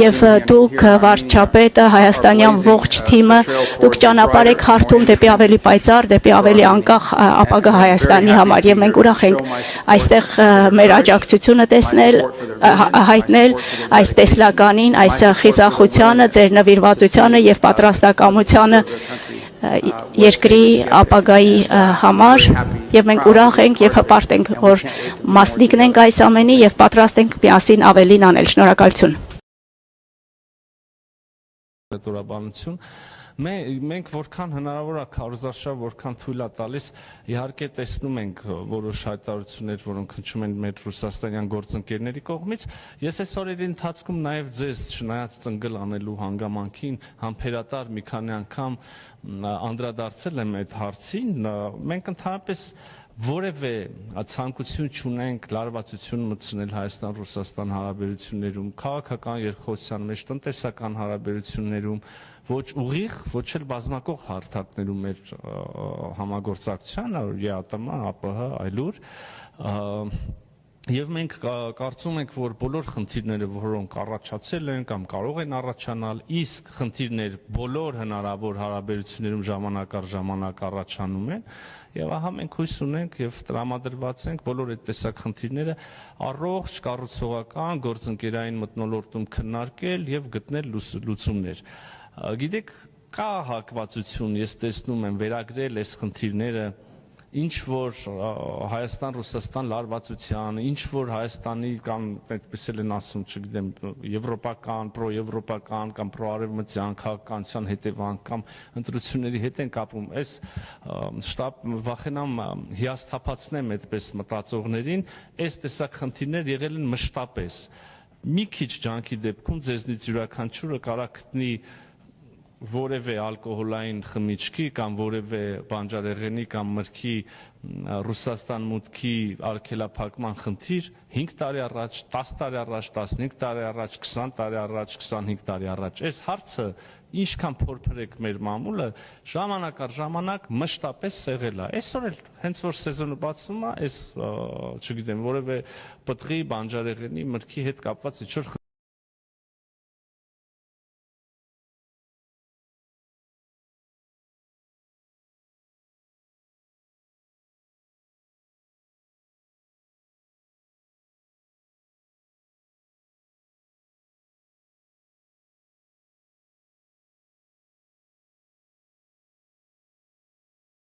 եւ դուք վարչապետը հայաստանյան ողջ թիմը դուք ճանապարհ եք հարթում դեպի ավելի պայծառ, դեպի ավելի անկախ ապագա Հայաստանի համար եւ մենք ուրախ ենք այստեղ մեր աջակցությունը տեսնել, հայտնել այս տեսլականին, այս խիզախությանը, ձեր նվիրվածությանը եւ պատրաստակամությանը երկրի ապագայի համար եւ մենք ուրախ ենք եւ հպարտ ենք որ մասնիկն ենք այս ամենի եւ պատրաստ ենք միասին ավելին անել շնորհակալություն Մենք որքան հնարավոր է քարոզարշավ, որքան թույլ է տալիս, իհարկե տեսնում ենք որոշ հայտարարություններ, որոնք հնչում են մեր ռուսաստանյան գործընկերների կողմից։ Ես այս օրերի ընթացքում նաև ձեզ չնայած ծնգլ անելու հանգամանքին համբերատար մի քանի անգամ անդրադարձել եմ այդ հարցին։ Մենք ընդհանրապես որևէ ցանկություն չունենք լարվածություն մտցնել Հայաստան-Ռուսաստան հարաբերություններում, քաղաքական երկխոսության մեջ, տնտեսական հարաբերություններում, ոչ ուղիղ, ոչ էլ բազմակող հարթակներում մեր համագործակցությանը, ԵԱՏՄ, ԱՊՀ, այլուր, եւ մենք կարծում ենք, որ բոլոր խնդիրները, որոնք առաջացել են կամ կարող են առաջանալ, իսկ խնդիրներ բոլոր հնարավոր հարաբերություններում ժամանակ առ ժամանակ առաջանում են, եւ ահա մենք հույս ունենք եւ տրամադրված ենք բոլոր այդ տեսակ խնդիրները առողջ կառուցողական գործընկերային մթնոլորտում քննարկել եւ գտնել լուծումներ։ Գիտեք, կա հակվածություն, ես տեսնում եմ վերագրել այս խնդիրները ինչ որ Հայաստան-Ռուսաստան լարվածության, ինչ որ Հայաստանի կամ այդպես էլ են ասում, չգիտեմ, եվրոպական, պրոեվրոպական կամ պրոարևմտյան քաղաքականության հետևանք կամ ընտրությունների հետ են կապում, այս վախենամ հիասթափացնեմ այդպես մտածողներին, այս տեսակ խնդիրներ եղել են մշտապես։ Մի քիչ ջանքի դեպքում ձեզնից յուրաքանչյուրը կարա գտնի որևէ ալկոհոլային խմիչքի կամ որևէ բանջարեղենի կամ մրգի Ռուսաստան մուտքի արգելափակման խնդիր 5 տարի առաջ, 10 տարի առաջ, 15 տարի առաջ, 20 տարի առաջ, 25 տարի առաջ։ Այս հարցը ինչքան փորփրեք մեր մամուլը, ժամանակ առ ժամանակ մշտապես եղել է։ Այսօր էլ հենց որ սեզոնը բացվում է, այս չգիտեմ, որևէ պտղի, բանջարեղենի, մրգի հետ կապված ինչ որ